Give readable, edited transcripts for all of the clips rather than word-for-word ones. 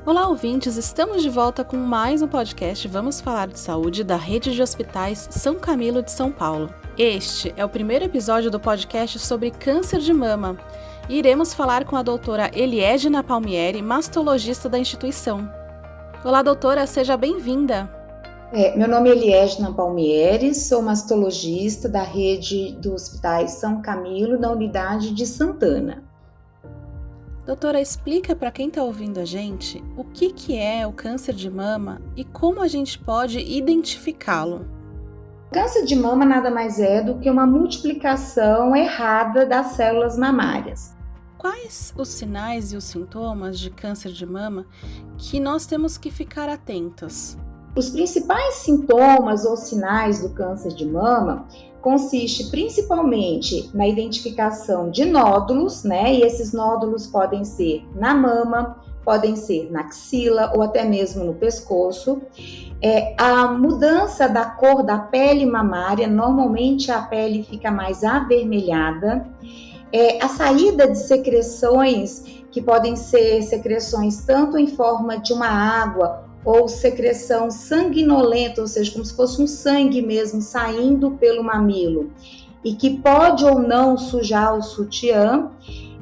Olá, ouvintes! Estamos de volta com mais um podcast Vamos Falar de Saúde da Rede de Hospitais São Camilo de São Paulo. Este é o primeiro episódio do podcast sobre câncer de mama e iremos falar com a doutora Eliégina Palmieri, mastologista da instituição. Olá, doutora, seja bem-vinda! Meu nome é Eliégina Palmieri, sou mastologista da Rede dos Hospitais São Camilo, da unidade de Santana. Doutora, explica para quem está ouvindo a gente o que é o câncer de mama e como a gente pode identificá-lo. O câncer de mama nada mais é do que uma multiplicação errada das células mamárias. Quais os sinais e os sintomas de câncer de mama que nós temos que ficar atentas? Os principais sintomas ou sinais do câncer de mama consiste principalmente na identificação de nódulos, E esses nódulos podem ser na mama, podem ser na axila ou até mesmo no pescoço. A mudança da cor da pele mamária, normalmente a pele fica mais avermelhada. A saída de secreções, que podem ser secreções tanto em forma de uma água ou secreção sanguinolenta, ou seja, como se fosse um sangue mesmo saindo pelo mamilo, e que pode ou não sujar o sutiã,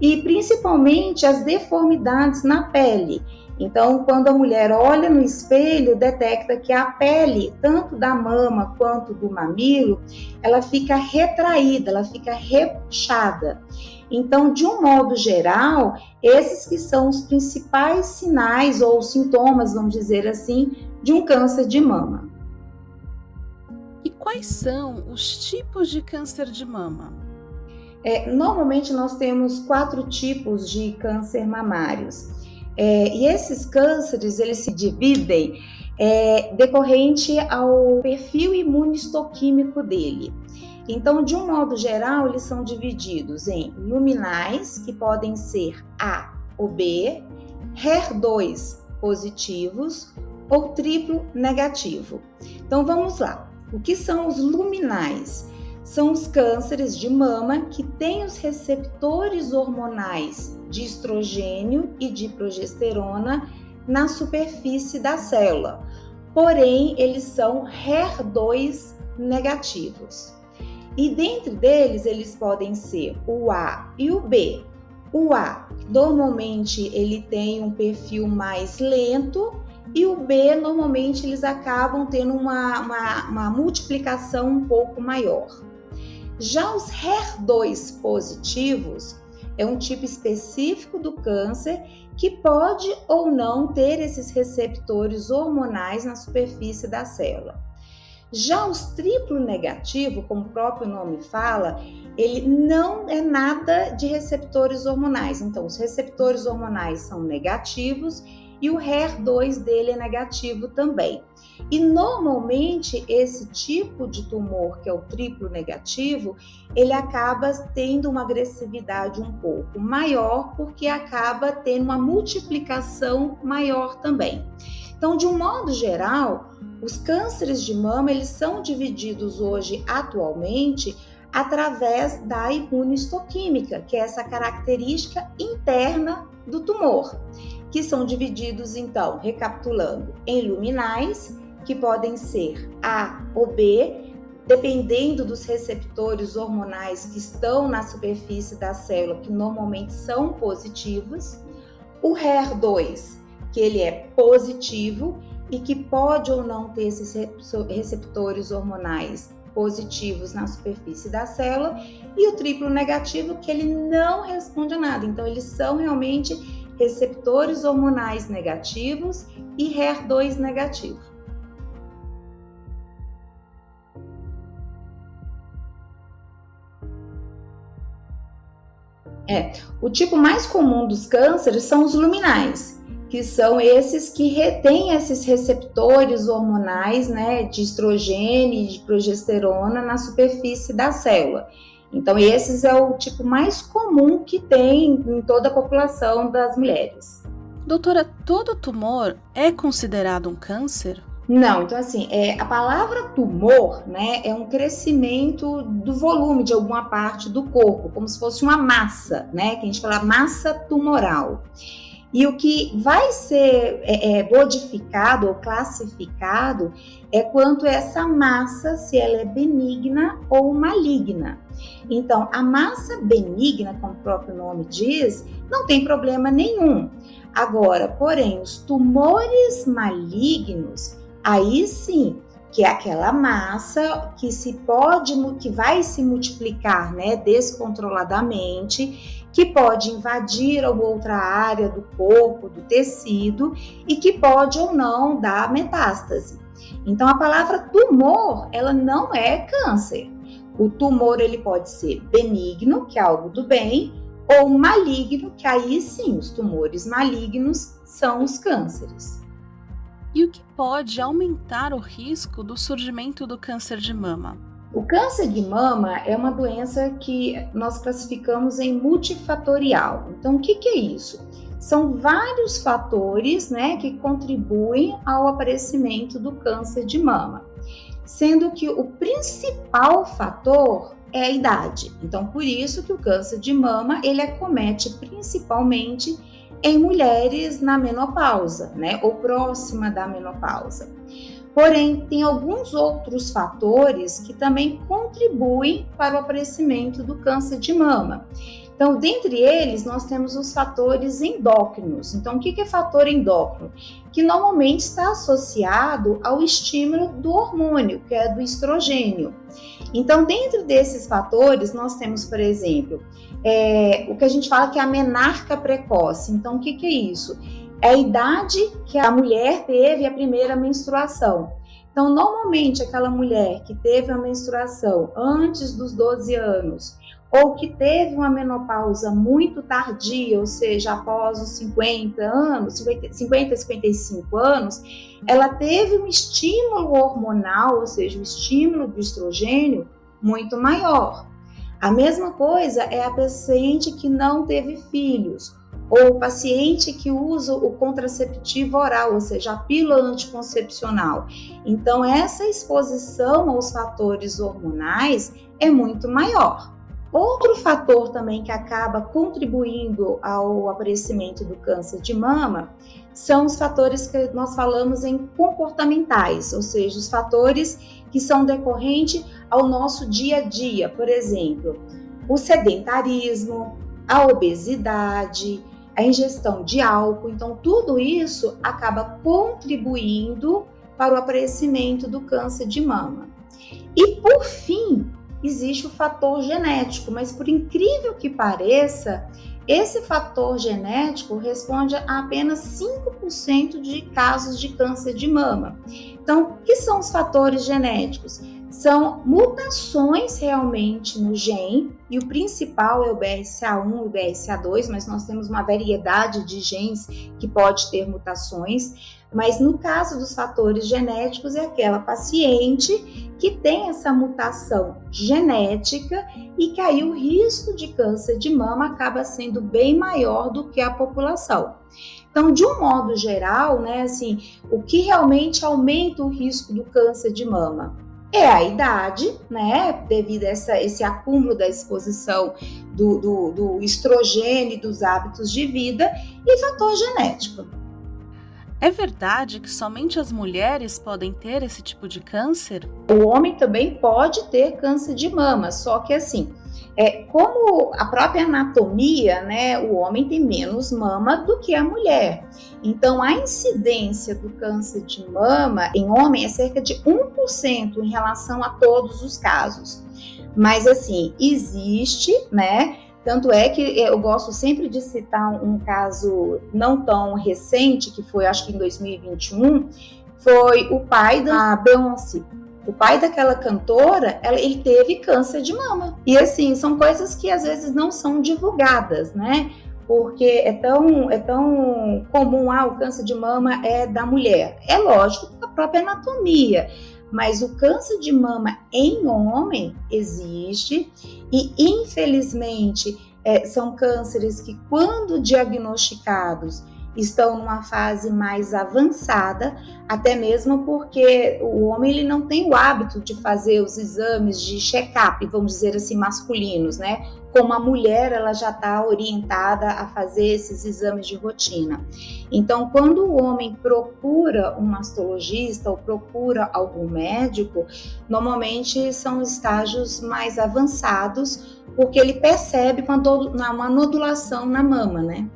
e principalmente as deformidades na pele. Então, quando a mulher olha no espelho, detecta que a pele, tanto da mama quanto do mamilo, ela fica retraída, ela fica repuxada. Então, de um modo geral, esses que são os principais sinais ou sintomas, vamos dizer assim, de um câncer de mama. E quais são os tipos de câncer de mama? Normalmente nós temos 4 tipos de câncer mamários. E esses cânceres, eles se dividem decorrente ao perfil imunistoquímico dele. Então, de um modo geral, eles são divididos em luminais, que podem ser A ou B, HER2 positivos ou triplo negativo. Então, vamos lá. O que são os luminais? São os cânceres de mama que têm os receptores hormonais de estrogênio e de progesterona na superfície da célula. Porém, eles são HER2 negativos. E dentre deles, eles podem ser o A e o B. O A, normalmente, ele tem um perfil mais lento, e o B, normalmente, eles acabam tendo uma multiplicação um pouco maior. Já os HER2 positivos é um tipo específico do câncer que pode ou não ter esses receptores hormonais na superfície da célula. Já os triplo negativo, como o próprio nome fala, ele não é nada de receptores hormonais. Então, os receptores hormonais são negativos e o HER2 dele é negativo também. E normalmente esse tipo de tumor, que é o triplo negativo, ele acaba tendo uma agressividade um pouco maior, porque acaba tendo uma multiplicação maior também. Então, de um modo geral, os cânceres de mama, eles são divididos hoje, atualmente, através da imunistoquímica, que é essa característica interna do tumor, que são divididos, então, recapitulando, em luminais, que podem ser A ou B, dependendo dos receptores hormonais que estão na superfície da célula, que normalmente são positivos. O HER2, que ele é positivo e que pode ou não ter esses receptores hormonais positivos na superfície da célula, e o triplo negativo, que ele não responde a nada. Então, eles são realmente receptores hormonais negativos e HER2 negativo. O tipo mais comum dos cânceres são os luminais, que são esses que retêm esses receptores hormonais, de estrogênio e de progesterona na superfície da célula. Então, esses é o tipo mais comum que tem em toda a população das mulheres. Doutora, todo tumor é considerado um câncer? Não, então assim, a palavra tumor, é um crescimento do volume de alguma parte do corpo, como se fosse uma massa, que a gente fala massa tumoral. E o que vai ser modificado ou classificado é quanto essa massa, se ela é benigna ou maligna. Então, a massa benigna, como o próprio nome diz, não tem problema nenhum. Agora, porém, os tumores malignos, aí sim, que é aquela massa que vai se multiplicar, né, descontroladamente, que pode invadir alguma outra área do corpo, do tecido, e que pode ou não dar metástase. Então, a palavra tumor, ela não é câncer. O tumor, ele pode ser benigno, que é algo do bem, ou maligno, que aí sim, os tumores malignos são os cânceres. E o que pode aumentar o risco do surgimento do câncer de mama? O câncer de mama é uma doença que nós classificamos em multifatorial. Então, o que é isso? São vários fatores, né, que contribuem ao aparecimento do câncer de mama, sendo que o principal fator é a idade. Então, por isso que o câncer de mama, ele acomete principalmente em mulheres na menopausa, né, ou próxima da menopausa. Porém, tem alguns outros fatores que também contribuem para o aparecimento do câncer de mama. Então, dentre eles, nós temos os fatores endócrinos. Então, o que é fator endócrino? Que normalmente está associado ao estímulo do hormônio, que é do estrogênio. Então, dentro desses fatores, nós temos, por exemplo, o que a gente fala que é a menarca precoce. Então, o que é isso? É a idade que a mulher teve a primeira menstruação. Então, normalmente, aquela mulher que teve a menstruação antes dos 12 anos, ou que teve uma menopausa muito tardia, ou seja, após os 50 anos, 50 a 55 anos, ela teve um estímulo hormonal, ou seja, o estímulo do estrogênio muito maior. A mesma coisa é a paciente que não teve filhos, ou o paciente que usa o contraceptivo oral, ou seja, a pílula anticoncepcional. Então, essa exposição aos fatores hormonais é muito maior. Outro fator também que acaba contribuindo ao aparecimento do câncer de mama são os fatores que nós falamos em comportamentais, ou seja, os fatores que são decorrentes ao nosso dia a dia. Por exemplo, o sedentarismo, a obesidade, a ingestão de álcool. Então, tudo isso acaba contribuindo para o aparecimento do câncer de mama. E, por fim, existe o fator genético, mas por incrível que pareça, esse fator genético responde a apenas 5% de casos de câncer de mama. Então, o que são os fatores genéticos? São mutações realmente no gene, e o principal é o BRCA1 e o BRCA2, mas nós temos uma variedade de genes que pode ter mutações. Mas no caso dos fatores genéticos, é aquela paciente que tem essa mutação genética e que aí o risco de câncer de mama acaba sendo bem maior do que a população. Então, de um modo geral, né, assim, o que realmente aumenta o risco do câncer de mama? É a idade, né, devido a esse acúmulo da exposição do estrogênio e dos hábitos de vida, e fator genético. É verdade que somente as mulheres podem ter esse tipo de câncer? O homem também pode ter câncer de mama, só que assim, como a própria anatomia, né, o homem tem menos mama do que a mulher. Então, a incidência do câncer de mama em homem é cerca de 1% em relação a todos os casos. Mas assim, existe, né? Tanto é que eu gosto sempre de citar um caso não tão recente, que foi, acho que em 2021, foi o pai da Beyoncé. O pai daquela cantora, ele teve câncer de mama. E assim, são coisas que às vezes não são divulgadas, né? Porque é tão comum, o câncer de mama é da mulher. É lógico, a própria anatomia. Mas o câncer de mama em homem existe e, infelizmente, são cânceres que, quando diagnosticados, estão numa fase mais avançada, até mesmo porque o homem ele não tem o hábito de fazer os exames de check-up, vamos dizer assim, masculinos, né? Como a mulher, ela já está orientada a fazer esses exames de rotina. Então, quando o homem procura um mastologista ou procura algum médico, normalmente são estágios mais avançados, porque ele percebe uma nodulação na mama, né?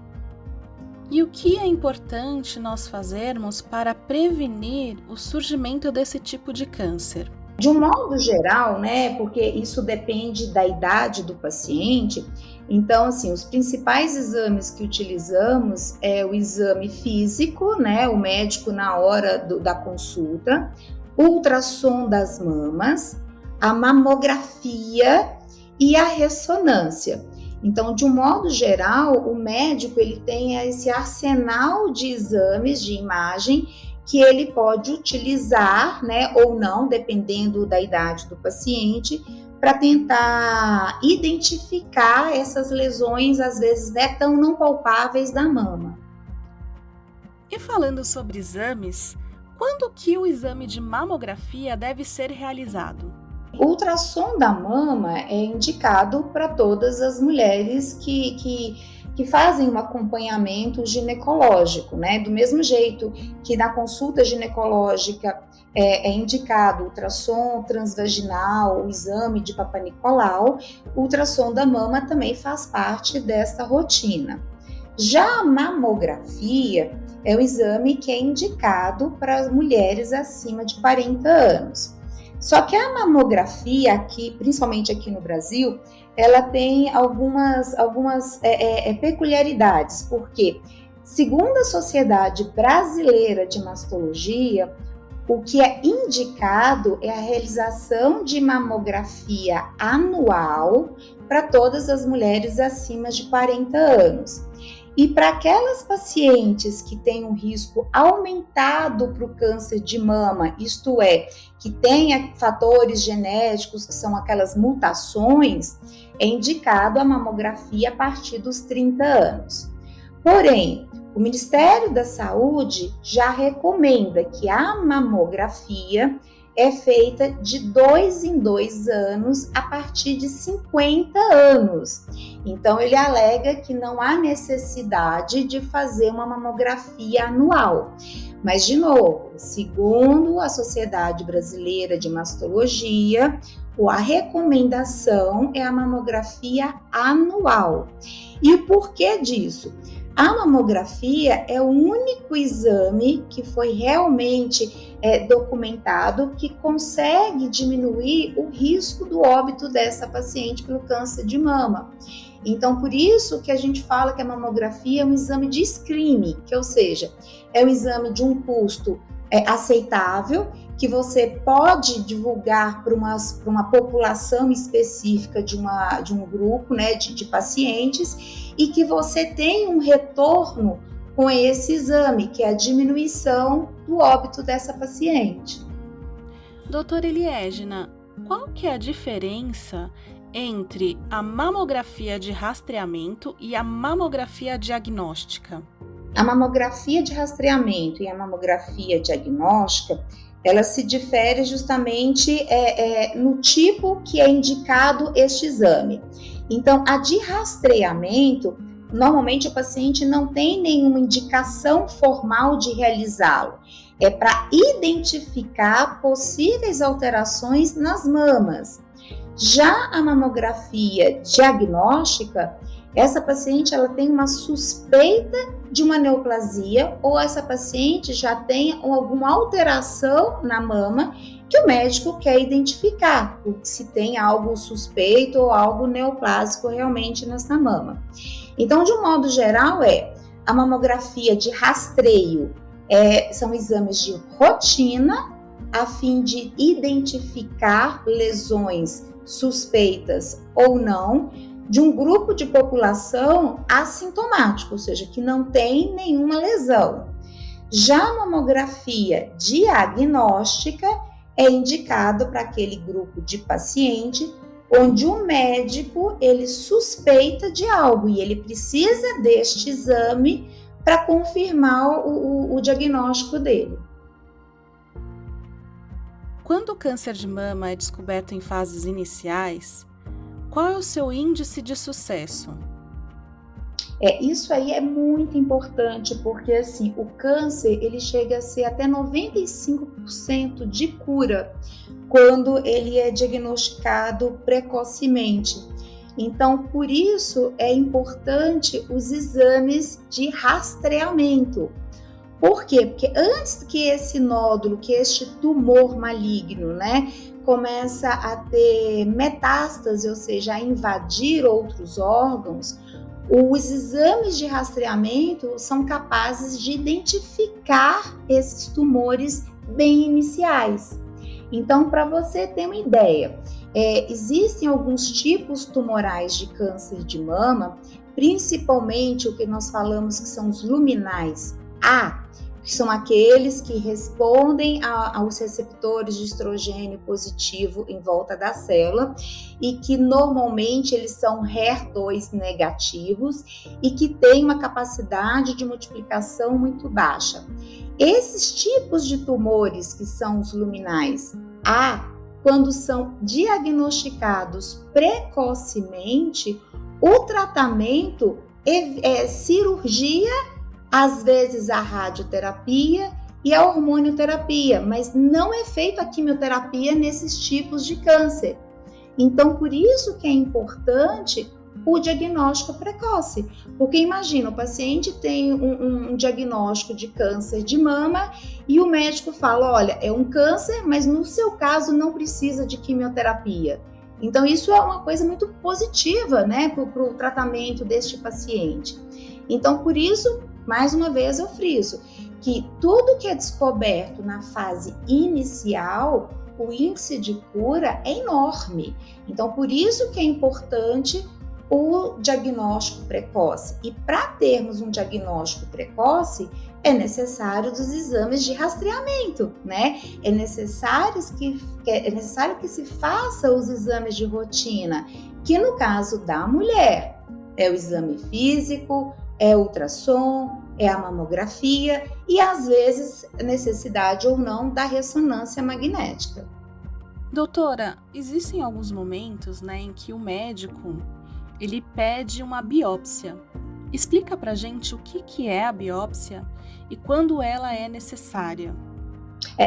E o que é importante nós fazermos para prevenir o surgimento desse tipo de câncer? De um modo geral, né, porque isso depende da idade do paciente, então, assim, os principais exames que utilizamos é o exame físico, né, o médico na hora da consulta, ultrassom das mamas, a mamografia e a ressonância. Então, de um modo geral, o médico ele tem esse arsenal de exames de imagem que ele pode utilizar, né, ou não, dependendo da idade do paciente, para tentar identificar essas lesões, às vezes, né, tão não palpáveis da mama. E falando sobre exames, quando que o exame de mamografia deve ser realizado? O ultrassom da mama é indicado para todas as mulheres que fazem um acompanhamento ginecológico, né? Do mesmo jeito que na consulta ginecológica é indicado o ultrassom transvaginal, o exame de Papa Nicolau, o ultrassom da mama também faz parte desta rotina. Já a mamografia é o exame que é indicado para as mulheres acima de 40 anos. Só que a mamografia aqui, principalmente aqui no Brasil, ela tem algumas peculiaridades, porque, segundo a Sociedade Brasileira de Mastologia, o que é indicado é a realização de mamografia anual para todas as mulheres acima de 40 anos. E para aquelas pacientes que têm um risco aumentado para o câncer de mama, isto é, que tenha fatores genéticos, que são aquelas mutações, é indicado a mamografia a partir dos 30 anos. Porém, o Ministério da Saúde já recomenda que a mamografia é feita de 2 em 2 anos a partir de 50 anos. Então, ele alega que não há necessidade de fazer uma mamografia anual. Mas, de novo, segundo a Sociedade Brasileira de Mastologia, a recomendação é a mamografia anual. E o porquê disso? A mamografia é o único exame que foi realmente documentado que consegue diminuir o risco do óbito dessa paciente pelo câncer de mama. Então, por isso que a gente fala que a mamografia é um exame de screening, ou seja, é um exame de um custo aceitável, que você pode divulgar para uma população específica de um grupo, né, de pacientes, e que você tem um retorno com esse exame, que é a diminuição do óbito dessa paciente. Doutora Eliégina, qual que é a diferença entre a mamografia de rastreamento e a mamografia diagnóstica? A mamografia de rastreamento e a mamografia diagnóstica, ela se difere justamente no tipo que é indicado este exame. Então, a de rastreamento, normalmente o paciente não tem nenhuma indicação formal de realizá-lo. É para identificar possíveis alterações nas mamas. Já a mamografia diagnóstica, essa paciente ela tem uma suspeita de uma neoplasia ou essa paciente já tem alguma alteração na mama que o médico quer identificar, se tem algo suspeito ou algo neoplásico realmente nessa mama. Então, de um modo geral, a mamografia de rastreio são exames de rotina a fim de identificar lesões suspeitas ou não de um grupo de população assintomático, ou seja, que não tem nenhuma lesão. Já a mamografia diagnóstica é indicado para aquele grupo de paciente onde o médico ele suspeita de algo e ele precisa deste exame para confirmar o diagnóstico dele. Quando o câncer de mama é descoberto em fases iniciais, qual é o seu índice de sucesso? Isso aí é muito importante, porque assim, o câncer ele chega a ser até 95% de cura quando ele é diagnosticado precocemente. Então, por isso é importante os exames de rastreamento. Por quê? Porque antes que esse nódulo, que este tumor maligno, né, começa a ter metástase, ou seja, a invadir outros órgãos, os exames de rastreamento são capazes de identificar esses tumores bem iniciais. Então, para você ter uma ideia, existem alguns tipos tumorais de câncer de mama, principalmente o que nós falamos que são os luminais A, que são aqueles que respondem aos receptores de estrogênio positivo em volta da célula e que normalmente eles são HER2 negativos e que têm uma capacidade de multiplicação muito baixa. Esses tipos de tumores que são os luminais A, quando são diagnosticados precocemente, o tratamento é cirurgia, às vezes a radioterapia e a hormonioterapia, mas não é feita a quimioterapia nesses tipos de câncer. Então, por isso que é importante o diagnóstico precoce, porque imagina, o paciente tem um diagnóstico de câncer de mama e o médico fala, olha, é um câncer, mas no seu caso não precisa de quimioterapia. Então, isso é uma coisa muito positiva, né, para o tratamento deste paciente. Então, por isso, mais uma vez eu friso que tudo que é descoberto na fase inicial, o índice de cura é enorme. Então, por isso que é importante o diagnóstico precoce. E para termos um diagnóstico precoce, é necessário dos exames de rastreamento, né? É necessário que se faça os exames de rotina, que no caso da mulher é o exame físico, é ultrassom, é a mamografia e às vezes necessidade ou não da ressonância magnética. Doutora, existem alguns momentos, né, em que o médico ele pede uma biópsia. Explica pra gente o que é a biópsia e quando ela é necessária.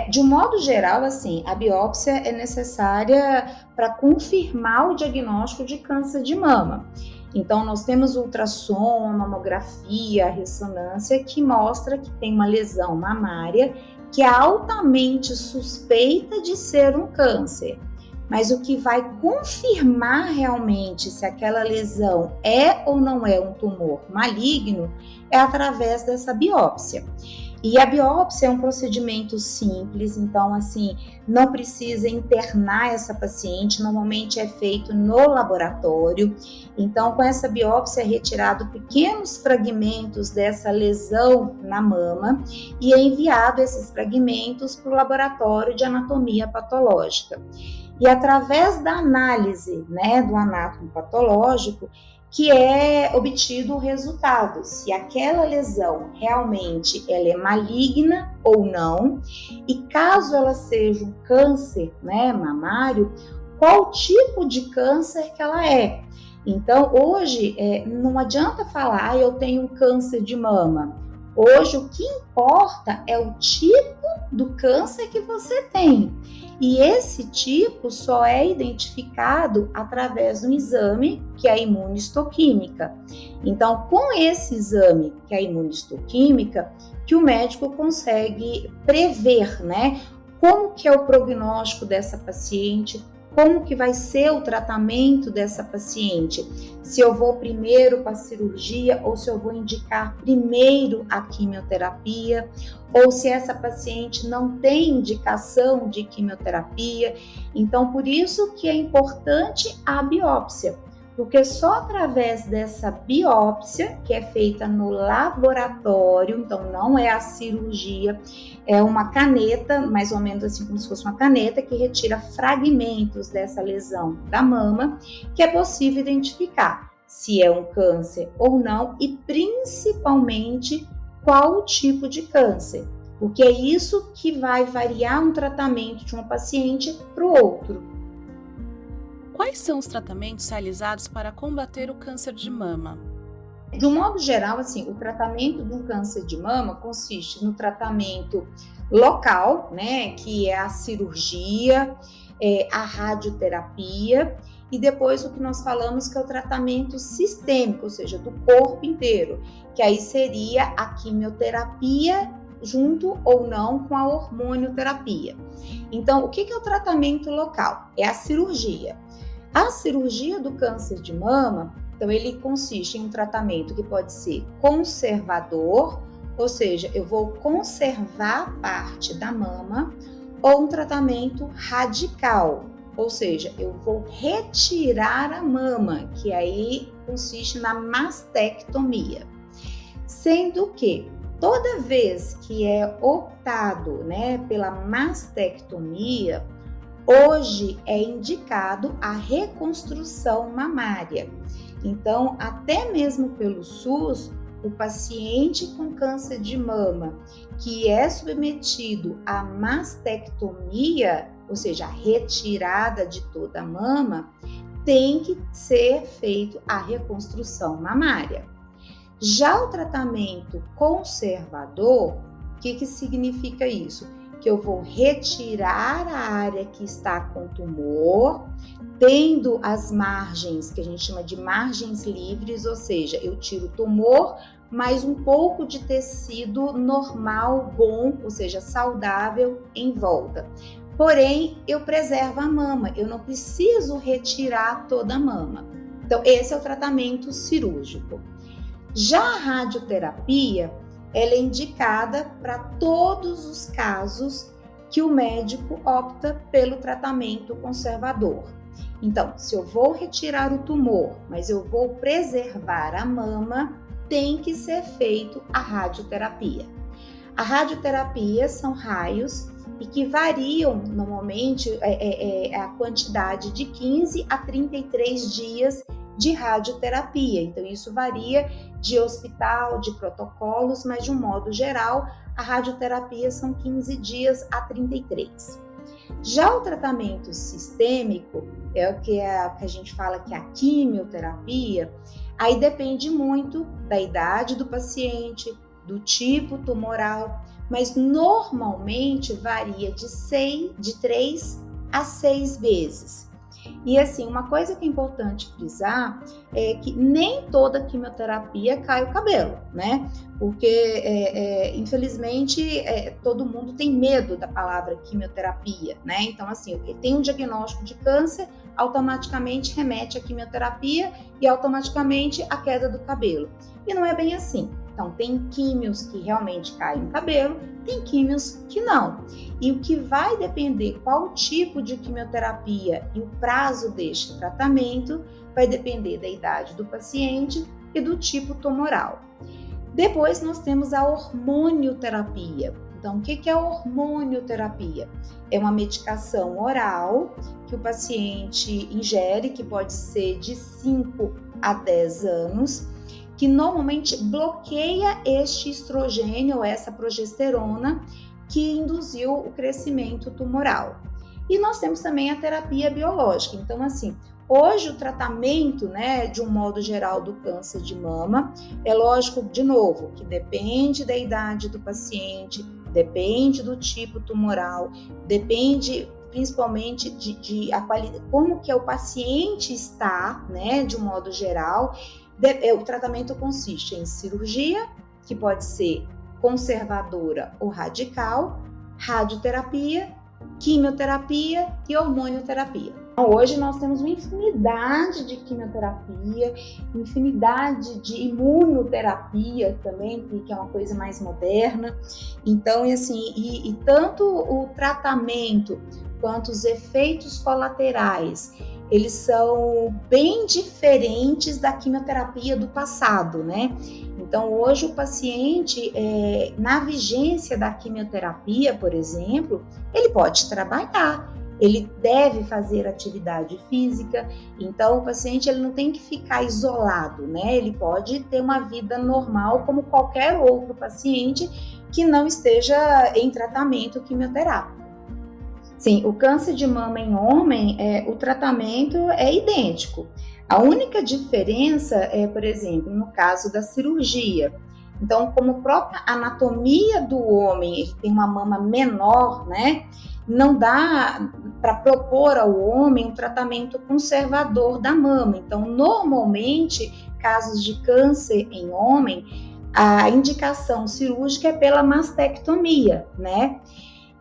De um modo geral, assim, a biópsia é necessária para confirmar o diagnóstico de câncer de mama. Então, nós temos o ultrassom, a mamografia, a ressonância, que mostra que tem uma lesão mamária que é altamente suspeita de ser um câncer. Mas o que vai confirmar realmente se aquela lesão é ou não é um tumor maligno é através dessa biópsia. E a biópsia é um procedimento simples, então assim, não precisa internar essa paciente, normalmente é feito no laboratório. Então, com essa biópsia é retirado pequenos fragmentos dessa lesão na mama e é enviado esses fragmentos para o laboratório de anatomia patológica. E através da análise, né, do anátomo patológico, que é obtido o resultado, se aquela lesão realmente ela é maligna ou não, e caso ela seja um câncer, né, mamário, qual tipo de câncer que ela é. Então, hoje, não adianta falar, eu tenho um câncer de mama. Hoje, o que importa é o tipo do câncer que você tem. E esse tipo só é identificado através do exame, que é a imunistoquímica. Então, com esse exame, que é a imunistoquímica, que o médico consegue prever, né, como que é o prognóstico dessa paciente, como que vai ser o tratamento dessa paciente, se eu vou primeiro para a cirurgia ou se eu vou indicar primeiro a quimioterapia, ou se essa paciente não tem indicação de quimioterapia. Então, por isso que é importante a biópsia, porque só através dessa biópsia, que é feita no laboratório, então não é a cirurgia, é uma caneta, mais ou menos assim como se fosse uma caneta, que retira fragmentos dessa lesão da mama, que é possível identificar se é um câncer ou não e principalmente qual o tipo de câncer, porque é isso que vai variar um tratamento de um paciente para o outro. Quais são os tratamentos realizados para combater o câncer de mama? De um modo geral, assim, o tratamento do câncer de mama consiste no tratamento local, né, que é a cirurgia, a radioterapia, e depois o que nós falamos que é o tratamento sistêmico, ou seja, do corpo inteiro, que aí seria a quimioterapia junto ou não com a hormonioterapia. Então, o que é o tratamento local? É a cirurgia. A cirurgia do câncer de mama, então ele consiste em um tratamento que pode ser conservador, ou seja, eu vou conservar parte da mama, ou um tratamento radical, ou seja, eu vou retirar a mama, que aí consiste na mastectomia. Sendo que toda vez que é optado, né, pela mastectomia, hoje é indicado a reconstrução mamária. Então, até mesmo pelo SUS, o paciente com câncer de mama que é submetido à mastectomia, ou seja, a retirada de toda a mama, tem que ser feito a reconstrução mamária. Já o tratamento conservador, o que significa isso? Que eu vou retirar a área que está com tumor, tendo as margens, que a gente chama de margens livres, ou seja, eu tiro o tumor, mas um pouco de tecido normal, bom, ou seja, saudável em volta. Porém, eu preservo a mama, eu não preciso retirar toda a mama. Então, esse é o tratamento cirúrgico. Já a radioterapia, ela é indicada para todos os casos que o médico opta pelo tratamento conservador. Então, se eu vou retirar o tumor, mas eu vou preservar a mama, tem que ser feito a radioterapia. A radioterapia são raios e que variam normalmente a quantidade de 15 a 33 dias de radioterapia. Então, isso varia de hospital, de protocolos, mas de um modo geral, a radioterapia são 15 dias a 33. Já o tratamento sistêmico, é o que a gente fala que é a quimioterapia, aí depende muito da idade do paciente, do tipo tumoral, mas normalmente varia de 3 a 6 vezes. E assim, uma coisa que é importante frisar é que nem toda quimioterapia cai o cabelo, né? Porque, infelizmente, todo mundo tem medo da palavra quimioterapia, né? Então, assim, tem um diagnóstico de câncer, automaticamente remete à quimioterapia e automaticamente à queda do cabelo. E não é bem assim. Então, tem químios que realmente caem no cabelo, tem químios que não. E o que vai depender qual tipo de quimioterapia e o prazo deste tratamento vai depender da idade do paciente e do tipo tumoral. Depois nós temos a hormonioterapia. Então, o que é a hormonioterapia? É uma medicação oral que o paciente ingere, que pode ser de 5 a 10 anos, que normalmente bloqueia este estrogênio ou essa progesterona que induziu o crescimento tumoral. E nós temos também a terapia biológica. Então, assim, hoje o tratamento, né, de um modo geral do câncer de mama, é lógico, de novo, que depende da idade do paciente, depende do tipo tumoral, depende principalmente de a qualidade, como que o paciente está, né, de um modo geral. O tratamento consiste em cirurgia, que pode ser conservadora ou radical, radioterapia, quimioterapia e hormonioterapia. Então, hoje nós temos uma infinidade de quimioterapia, infinidade de imunoterapia também, que é uma coisa mais moderna. Então, assim, tanto o tratamento quanto os efeitos colaterais, eles são bem diferentes da quimioterapia do passado, né? Então, hoje o paciente, na vigência da quimioterapia, por exemplo, ele pode trabalhar, ele deve fazer atividade física. Então, o paciente ele não tem que ficar isolado, né? Ele pode ter uma vida normal como qualquer outro paciente que não esteja em tratamento quimioterápico. Sim, o câncer de mama em homem, o tratamento é idêntico. A única diferença é, por exemplo, no caso da cirurgia. Então, como a própria anatomia do homem ele tem uma mama menor, né? Não dá para propor ao homem um tratamento conservador da mama. Então, normalmente, casos de câncer em homem, a indicação cirúrgica é pela mastectomia, né?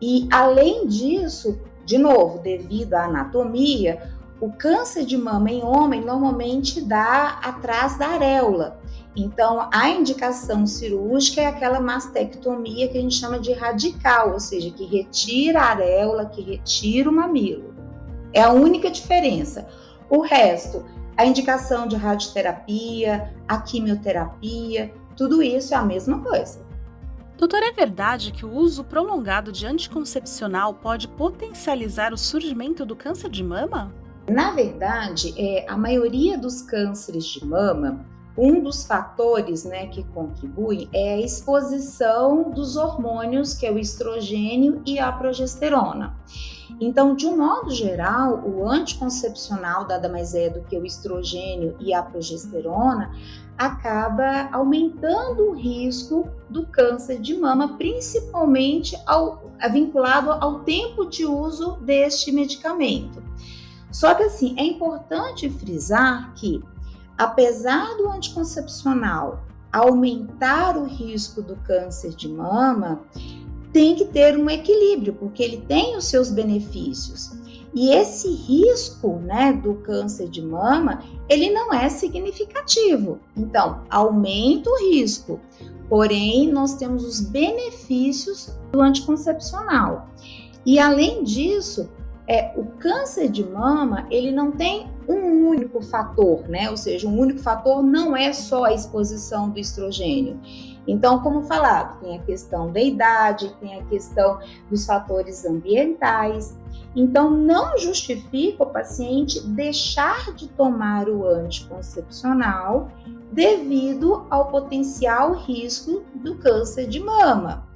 E, além disso, de novo, devido à anatomia, o câncer de mama em homem normalmente dá atrás da areola. Então, a indicação cirúrgica é aquela mastectomia que a gente chama de radical, ou seja, que retira a areola, que retira o mamilo. É a única diferença. O resto, a indicação de radioterapia, a quimioterapia, tudo isso é a mesma coisa. Doutora, é verdade que o uso prolongado de anticoncepcional pode potencializar o surgimento do câncer de mama? Na verdade, a maioria dos cânceres de mama, um dos fatores, né, que contribuem é a exposição dos hormônios, que é o estrogênio e a progesterona. Então, de um modo geral, o anticoncepcional nada mais é do que o estrogênio e a progesterona acaba aumentando o risco do câncer de mama, principalmente vinculado ao tempo de uso deste medicamento. Só que assim, é importante frisar que, apesar do anticoncepcional aumentar o risco do câncer de mama, tem que ter um equilíbrio, porque ele tem os seus benefícios. E esse risco, né, do câncer de mama, ele não é significativo. Então, aumenta o risco, porém, nós temos os benefícios do anticoncepcional. E, além disso, o câncer de mama, ele não tem um único fator, né? Ou seja, um único fator não é só a exposição do estrogênio. Então, como falado, tem a questão da idade, tem a questão dos fatores ambientais. Então, não justifica o paciente deixar de tomar o anticoncepcional devido ao potencial risco do câncer de mama.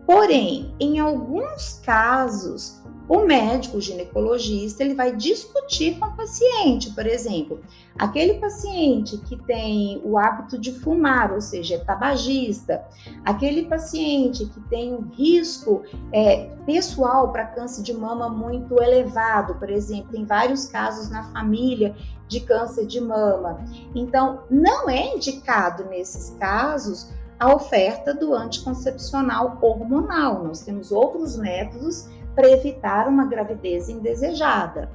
Porém, em alguns casos, o médico ginecologista ele vai discutir com o paciente, por exemplo, aquele paciente que tem o hábito de fumar, ou seja, é tabagista, aquele paciente que tem um risco pessoal para câncer de mama muito elevado, por exemplo, tem vários casos na família de câncer de mama. Então, não é indicado nesses casos a oferta do anticoncepcional hormonal. Nós temos outros métodos para evitar uma gravidez indesejada.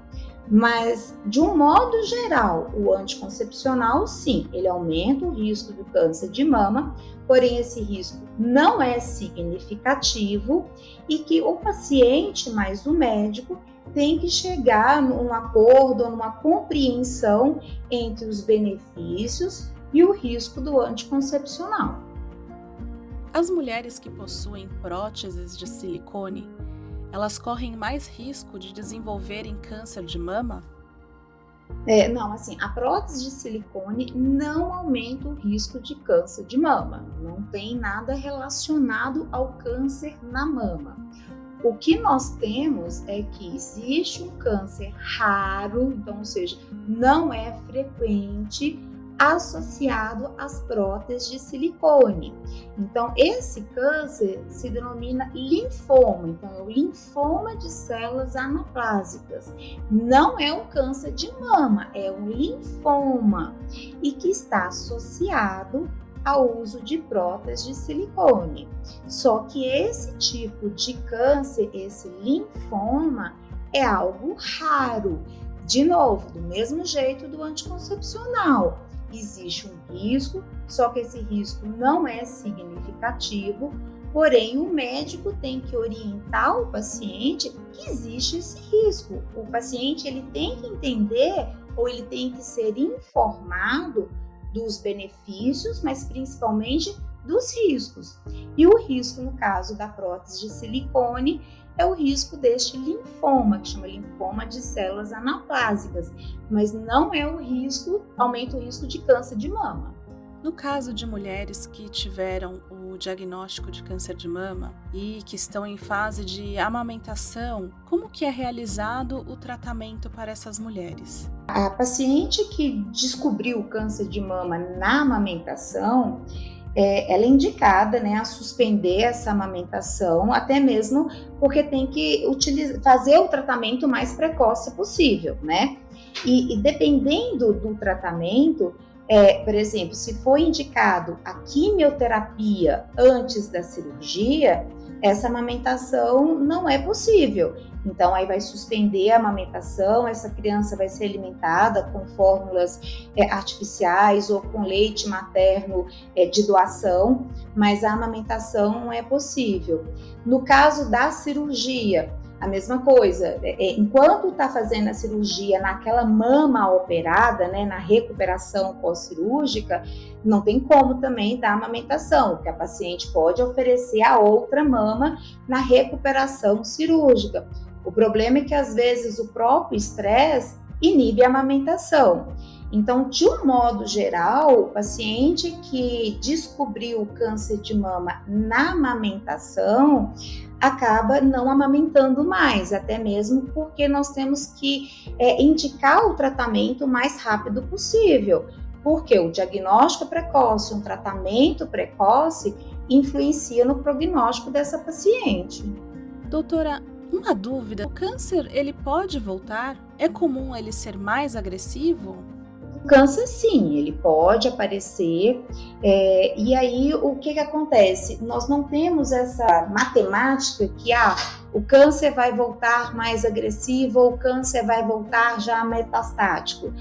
Mas, de um modo geral, o anticoncepcional, sim, ele aumenta o risco do câncer de mama, porém esse risco não é significativo e que o paciente mais o médico tem que chegar num acordo ou numa compreensão entre os benefícios e o risco do anticoncepcional. As mulheres que possuem próteses de silicone, elas correm mais risco de desenvolverem câncer de mama? Não, assim, a prótese de silicone não aumenta o risco de câncer de mama. Não tem nada relacionado ao câncer na mama. O que nós temos é que existe um câncer raro, então, ou seja, não é frequente, associado às próteses de silicone. Então, esse câncer se denomina linfoma, então é o linfoma de células anaplásicas. Não é um câncer de mama, é um linfoma e que está associado ao uso de próteses de silicone. Só que esse tipo de câncer, esse linfoma, é algo raro. De novo, do mesmo jeito do anticoncepcional. Existe um risco, só que esse risco não é significativo, porém o médico tem que orientar o paciente que existe esse risco. O paciente ele tem que entender ou ele tem que ser informado dos benefícios, mas principalmente dos riscos. E o risco, no caso da prótese de silicone, é o risco deste linfoma, que chama linfoma de células anaplásicas, mas não é aumenta o risco de câncer de mama. No caso de mulheres que tiveram o diagnóstico de câncer de mama e que estão em fase de amamentação, como que é realizado o tratamento para essas mulheres? A paciente que descobriu o câncer de mama na amamentação, ela é indicada, né, a suspender essa amamentação, até mesmo porque tem que fazer o tratamento o mais precoce possível, né? E dependendo do tratamento, por exemplo, se for indicado a quimioterapia antes da cirurgia, essa amamentação não é possível. Então, aí vai suspender a amamentação, essa criança vai ser alimentada com fórmulas artificiais ou com leite materno de doação, mas a amamentação não é possível. No caso da cirurgia, a mesma coisa, enquanto está fazendo a cirurgia naquela mama operada, né, na recuperação pós-cirúrgica, não tem como também dar amamentação, porque a paciente pode oferecer a outra mama na recuperação cirúrgica. O problema é que às vezes o próprio estresse inibe a amamentação. Então, de um modo geral, o paciente que descobriu o câncer de mama na amamentação acaba não amamentando mais, até mesmo porque nós temos que indicar o tratamento o mais rápido possível, porque o diagnóstico precoce, um tratamento precoce, influencia no prognóstico dessa paciente. Doutora, uma dúvida, o câncer ele pode voltar? É comum ele ser mais agressivo? O câncer, sim, ele pode aparecer, e aí o que acontece? Nós não temos essa matemática que o câncer vai voltar mais agressivo ou o câncer vai voltar já metastático.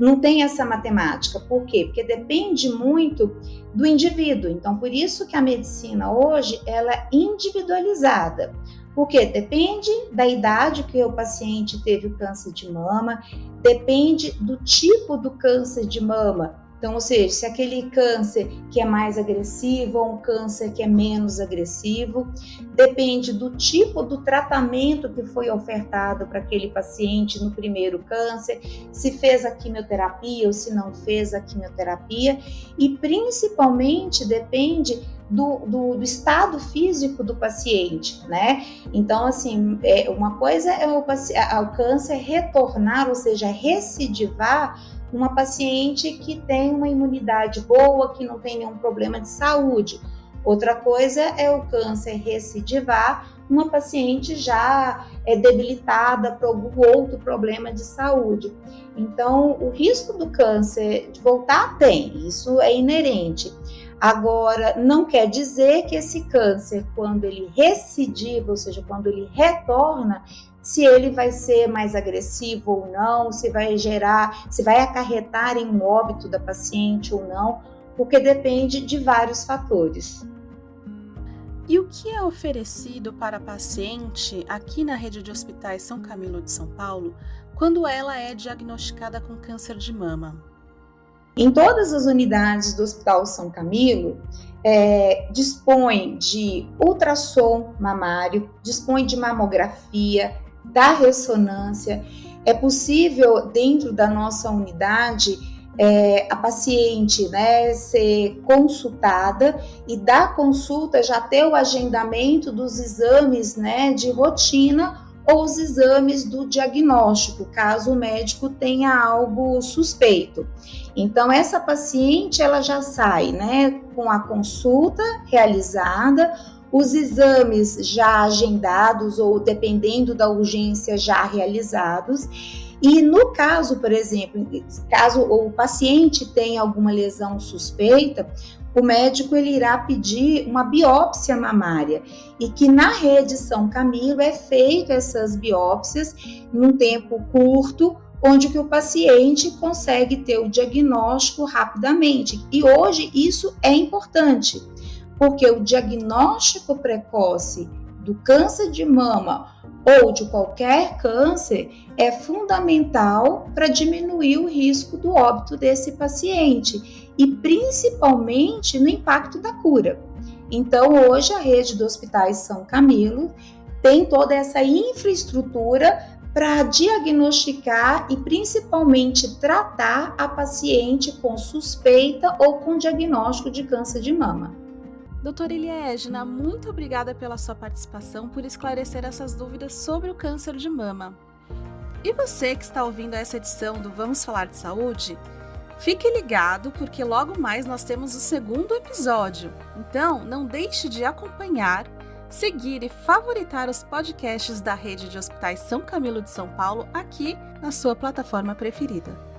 Não tem essa matemática. Por quê? Porque depende muito do indivíduo. Então, por isso que a medicina hoje ela é individualizada. Porque depende da idade que o paciente teve o câncer de mama, depende do tipo do câncer de mama. Então, ou seja, se aquele câncer que é mais agressivo ou um câncer que é menos agressivo, depende do tipo do tratamento que foi ofertado para aquele paciente no primeiro câncer, se fez a quimioterapia ou se não fez a quimioterapia, e principalmente depende do estado físico do paciente, né? Então, assim, uma coisa é o câncer retornar, ou seja, recidivar uma paciente que tem uma imunidade boa, que não tem nenhum problema de saúde. Outra coisa é o câncer recidivar uma paciente já debilitada por algum outro problema de saúde. Então, o risco do câncer de voltar tem, isso é inerente. Agora, não quer dizer que esse câncer, quando ele recidiva, ou seja, quando ele retorna, se ele vai ser mais agressivo ou não, se vai acarretar em um óbito da paciente ou não, porque depende de vários fatores. E o que é oferecido para a paciente aqui na rede de hospitais São Camilo de São Paulo quando ela é diagnosticada com câncer de mama? Em todas as unidades do Hospital São Camilo, dispõe de ultrassom mamário, dispõe de mamografia, da ressonância. É possível, dentro da nossa unidade, a paciente, né, ser consultada e da consulta já ter o agendamento dos exames, né, de rotina ou os exames do diagnóstico, caso o médico tenha algo suspeito. Então, essa paciente, ela já sai, né, com a consulta realizada, os exames já agendados ou, dependendo da urgência, já realizados. E no caso, por exemplo, caso o paciente tenha alguma lesão suspeita, o médico ele irá pedir uma biópsia mamária e que na rede São Camilo é feito essas biópsias num tempo curto, onde que o paciente consegue ter o diagnóstico rapidamente. E hoje isso é importante, porque o diagnóstico precoce do câncer de mama ou de qualquer câncer é fundamental para diminuir o risco do óbito desse paciente. e principalmente no impacto da cura. Então, hoje a rede do Hospitais São Camilo tem toda essa infraestrutura para diagnosticar e principalmente tratar a paciente com suspeita ou com diagnóstico de câncer de mama. Doutora Eliégina, muito obrigada pela sua participação, por esclarecer essas dúvidas sobre o câncer de mama. E você que está ouvindo essa edição do Vamos Falar de Saúde, fique ligado porque logo mais nós temos o segundo episódio. Então, não deixe de acompanhar, seguir e favoritar os podcasts da Rede de Hospitais São Camilo de São Paulo aqui na sua plataforma preferida.